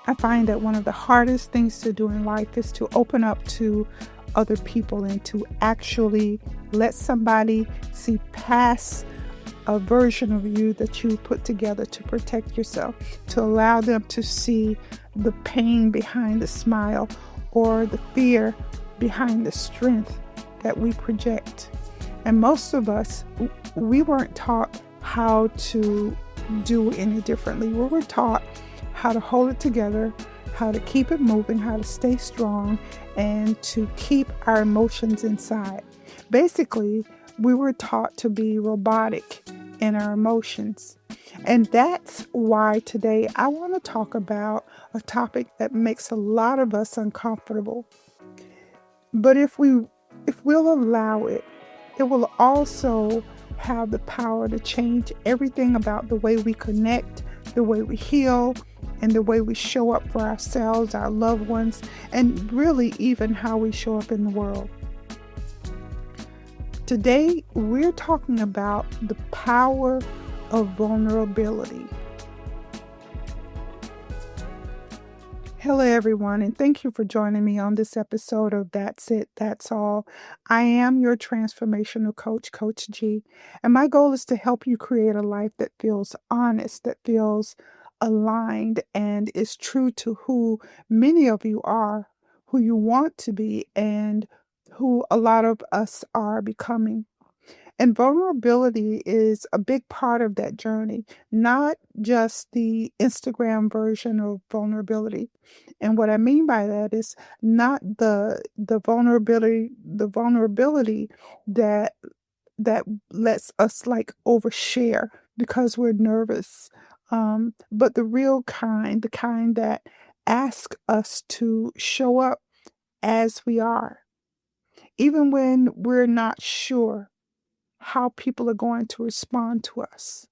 I find that one of the hardest things to do in life is to open up to other people and to actually let somebody see past a version of you that you put together to protect yourself, to allow them to see the pain behind the smile or the fear behind the strength that we project. And most of us, we weren't taught how to do any differently. We were taught how to hold it together, how to keep it moving, how to stay strong, and to keep our emotions inside. Basically, we were taught to be robotic in our emotions. And that's why today I want to talk about a topic that makes a lot of us uncomfortable. But if we'll allow it, it will also have the power to change everything about the way we connect, the way we heal, and the way we show up for ourselves, our loved ones, and really even how we show up in the world. Today, we're talking about the power of vulnerability. Hello, everyone, and thank you for joining me on this episode of That's It, That's All. I am your transformational coach, Coach G, and my goal is to help you create a life that feels honest, that feels aligned, and is true to who many of you are, who you want to be, and who a lot of us are becoming. And vulnerability is a big part of that journey, not just the Instagram version of vulnerability. And what I mean by that is not the vulnerability that that lets us like overshare because we're nervous. But the real kind, the kind that asks us to show up as we are, even when we're not sure how people are going to respond to us.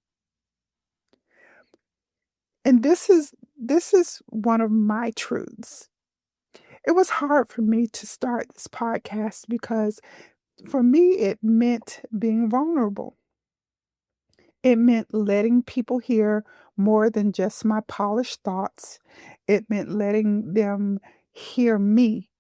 And this is one of my truths. It was hard for me to start this podcast because for me it meant being vulnerable. It meant letting people hear more than just my polished thoughts. It meant letting them hear me,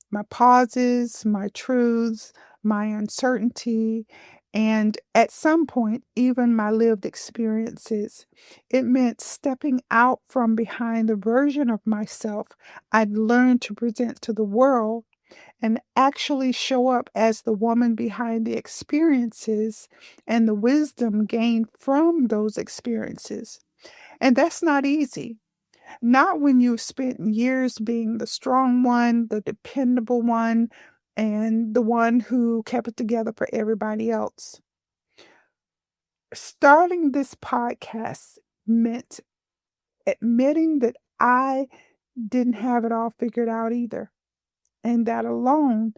my pauses, my truths, my uncertainty, and at some point, even my lived experiences. It meant stepping out from behind the version of myself I'd learned to present to the world and actually show up as the woman behind the experiences and the wisdom gained from those experiences. And that's not easy. Not when you've spent years being the strong one, the dependable one, and the one who kept it together for everybody else. Starting this podcast meant admitting that I didn't have it all figured out either. And that alone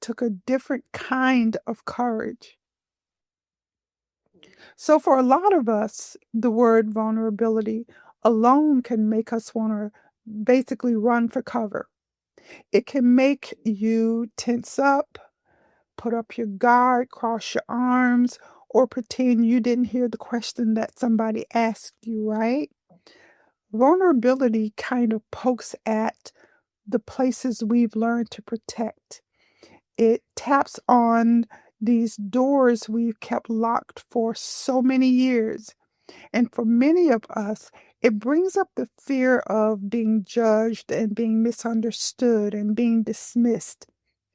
took a different kind of courage. So, for a lot of us, the word vulnerability alone can make us want to basically run for cover. It can make you tense up, put up your guard, cross your arms, or pretend you didn't hear the question that somebody asked you, right? Vulnerability kind of pokes at the places we've learned to protect. It taps on these doors we've kept locked for so many years. And for many of us, it brings up the fear of being judged and being misunderstood and being dismissed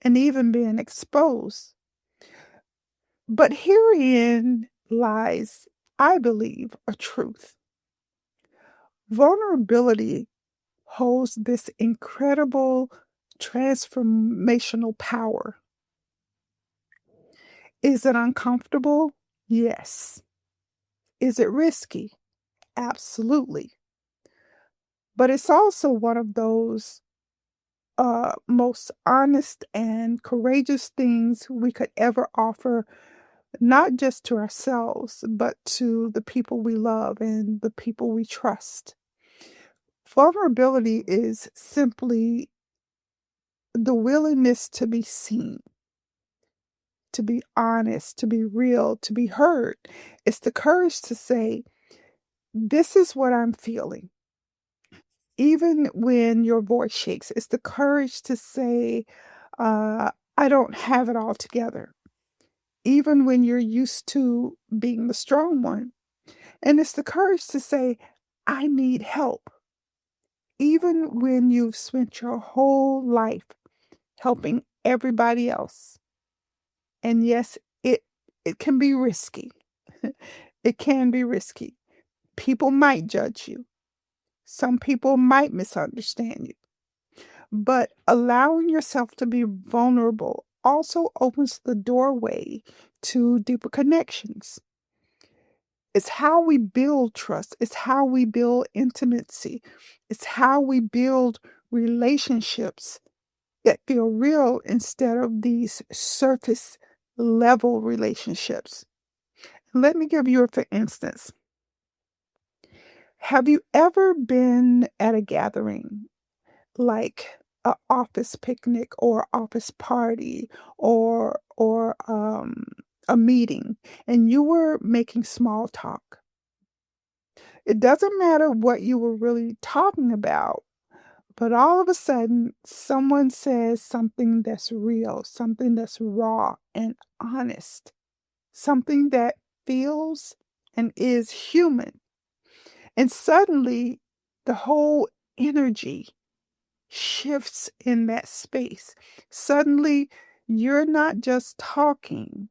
and even being exposed. But herein lies, I believe, a truth. Vulnerability holds this incredible transformational power. Is it uncomfortable? Yes. Is it risky? Absolutely. But it's also one of those most honest and courageous things we could ever offer, not just to ourselves, but to the people we love and the people we trust. Vulnerability is simply the willingness to be seen, to be honest, to be real, to be heard. It's the courage to say, this is what I'm feeling. even when your voice shakes. It's the courage to say, I don't have it all together, even when you're used to being the strong one. And it's the courage to say, I need help, even when you've spent your whole life helping everybody else. And yes, it can be risky. It can be risky. People might judge you. Some people might misunderstand you. But allowing yourself to be vulnerable also opens the doorway to deeper connections. It's how we build trust. It's how we build intimacy. It's how we build relationships that feel real instead of these surface level relationships. Let me give you, for instance, have you ever been at a gathering like a office picnic or office party or a meeting, and you were making small talk? It doesn't matter what you were really talking about, but all of a sudden someone says something that's real, something that's raw and honest, something that feels and is human. And suddenly the whole energy shifts in that space. Suddenly you're not just talking,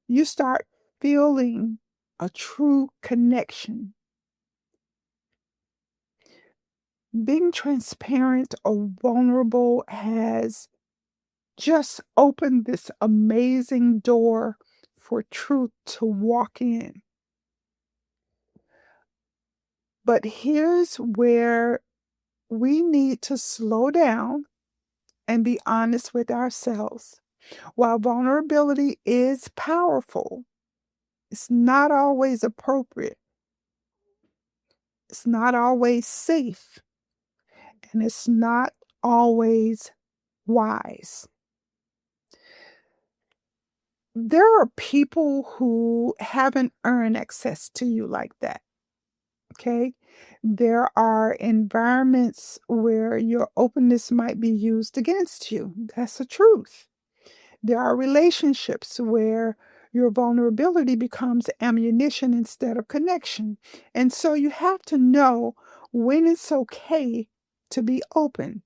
you start feeling a true connection. Being transparent or vulnerable has just opened this amazing door for truth to walk in. But here's where we need to slow down and be honest with ourselves. While vulnerability is powerful, it's not always appropriate, it's not always safe, and it's not always wise. There are people who haven't earned access to you like that. Okay. There are environments where your openness might be used against you. That's the truth. There are relationships where your vulnerability becomes ammunition instead of connection. And so you have to know when it's okay to be open.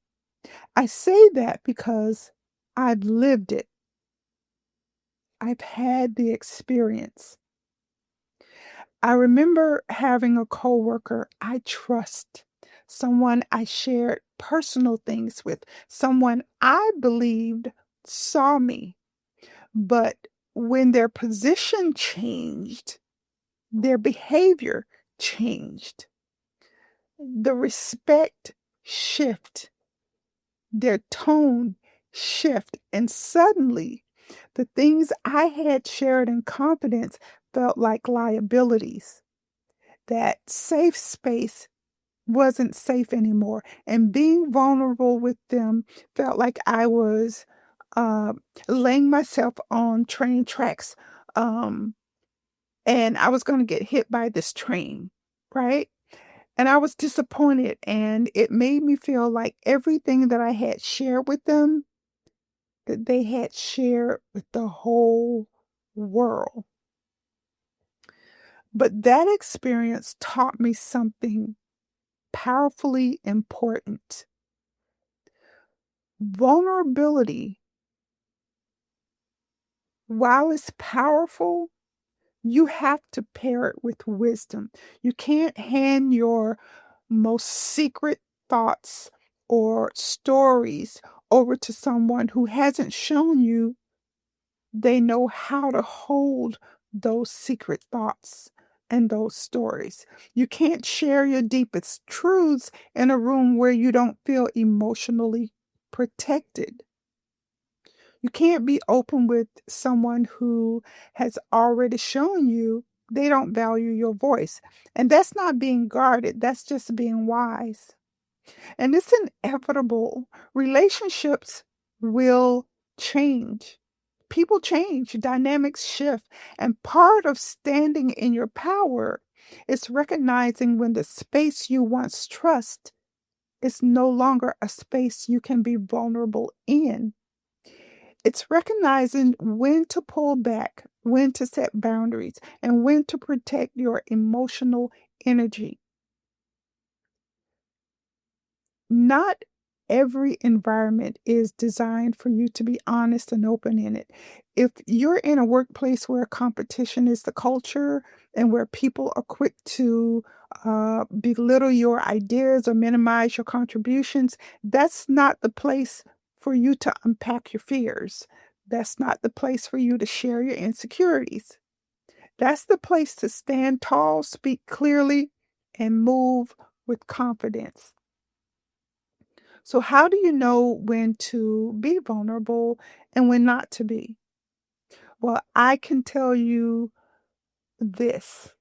I say that because I've lived it, I've had the experience. I remember having a coworker I trust, someone I shared personal things with, someone I believed saw me. But when their position changed, their behavior changed. The respect shift, their tone shift, and suddenly the things I had shared in confidence felt like liabilities. That safe space wasn't safe anymore, and being vulnerable with them felt like I was uh, laying myself on train tracks, um, and I was going to get hit by this train, right? And I was disappointed, and it made me feel like everything that I had shared with them, that they had shared with the whole world. But that experience taught me something powerfully important. Vulnerability, while it's powerful, you have to pair it with wisdom. You can't hand your most secret thoughts or stories over to someone who hasn't shown you they know how to hold those secret thoughts and those stories. You can't share your deepest truths in a room where you don't feel emotionally protected. You can't be open with someone who has already shown you they don't value your voice. And that's not being guarded, that's just being wise. And it's inevitable. Relationships will change. People change, dynamics shift. And part of standing in your power is recognizing when the space you once trust is no longer a space you can be vulnerable in. It's recognizing when to pull back, when to set boundaries, and when to protect your emotional energy. Not every environment is designed for you to be honest and open in it. If you're in a workplace where competition is the culture and where people are quick to belittle your ideas or minimize your contributions, that's not the place for you to unpack your fears. That's not the place for you to share your insecurities. That's the place to stand tall, speak clearly, and move with confidence. So, how do you know when to be vulnerable and when not to be? Well, I can tell you this: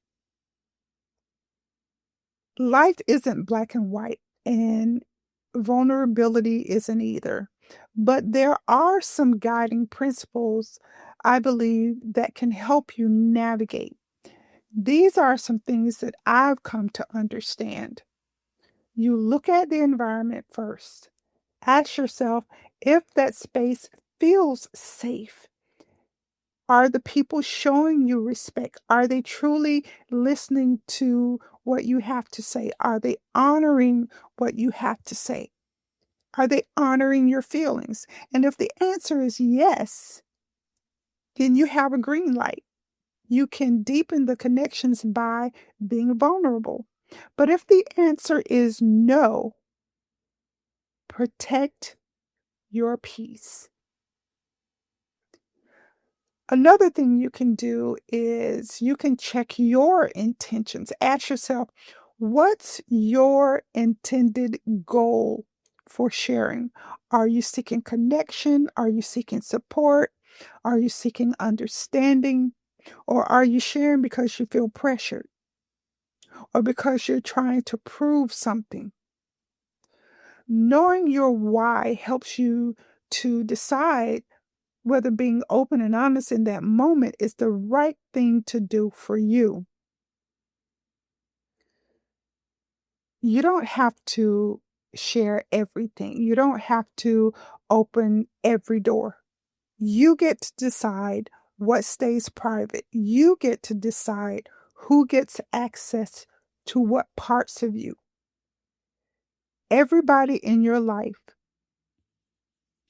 life isn't black and white, and vulnerability isn't either. But there are some guiding principles I believe that can help you navigate. These are some things that I've come to understand. You look at the environment first. Ask yourself if that space feels safe. Are the people showing you respect? Are they truly listening to what you have to say? Are they honoring what you have to say? Are they honoring your feelings? And if the answer is yes, then you have a green light. You can deepen the connections by being vulnerable. But if the answer is no, protect your peace. Another thing you can do is you can check your intentions. Ask yourself, what's your intended goal for sharing? Are you seeking connection? Are you seeking support? Are you seeking understanding? Or are you sharing because you feel pressured or because you're trying to prove something? Knowing your why helps you to decide whether being open and honest in that moment is the right thing to do for you. You don't have to share everything. You don't have to open every door. You get to decide what stays private. You get to decide who gets access to what parts of you. Everybody in your life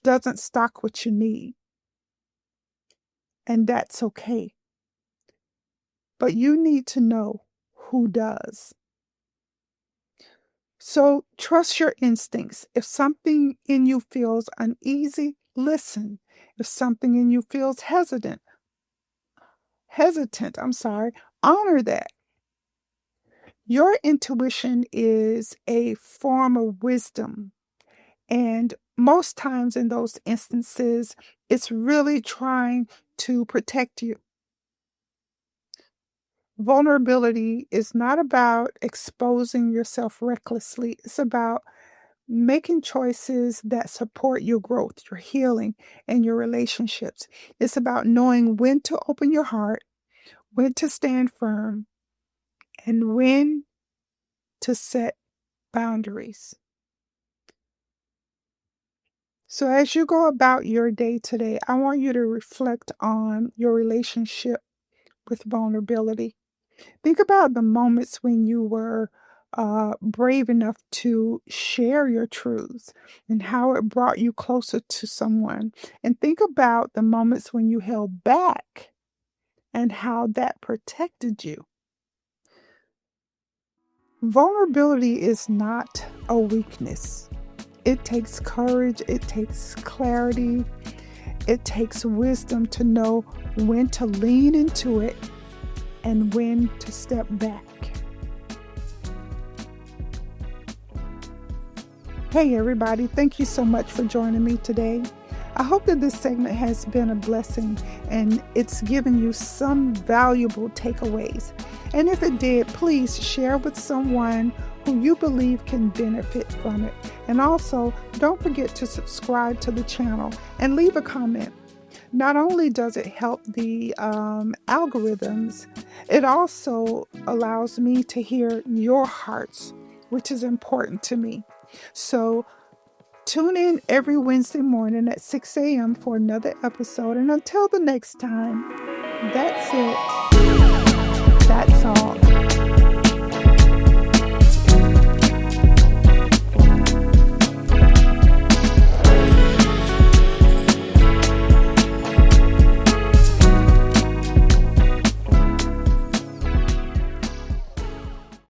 doesn't stock what you need, and that's okay. But you need to know who does. So trust your instincts. If something in you feels uneasy, listen. If something in you feels hesitant, honor that. Your intuition is a form of wisdom. And most times in those instances, it's really trying to protect you. Vulnerability is not about exposing yourself recklessly. It's about making choices that support your growth, your healing, and your relationships. It's about knowing when to open your heart, when to stand firm, and when to set boundaries. So, as you go about your day today, I want you to reflect on your relationship with vulnerability. Think about the moments when you were brave enough to share your truths and how it brought you closer to someone. And think about the moments when you held back and how that protected you. Vulnerability is not a weakness. It takes courage, it takes clarity, it takes wisdom to know when to lean into it and when to step back. Hey, everybody, thank you so much for joining me today. I hope that this segment has been a blessing and it's given you some valuable takeaways. And if it did, please share with someone who you believe can benefit from it. And also, don't forget to subscribe to the channel and leave a comment. Not only does it help the algorithms, it also allows me to hear your hearts, which is important to me. So tune in every Wednesday morning at 6 a.m. for another episode. And until the next time, that's it. That's all.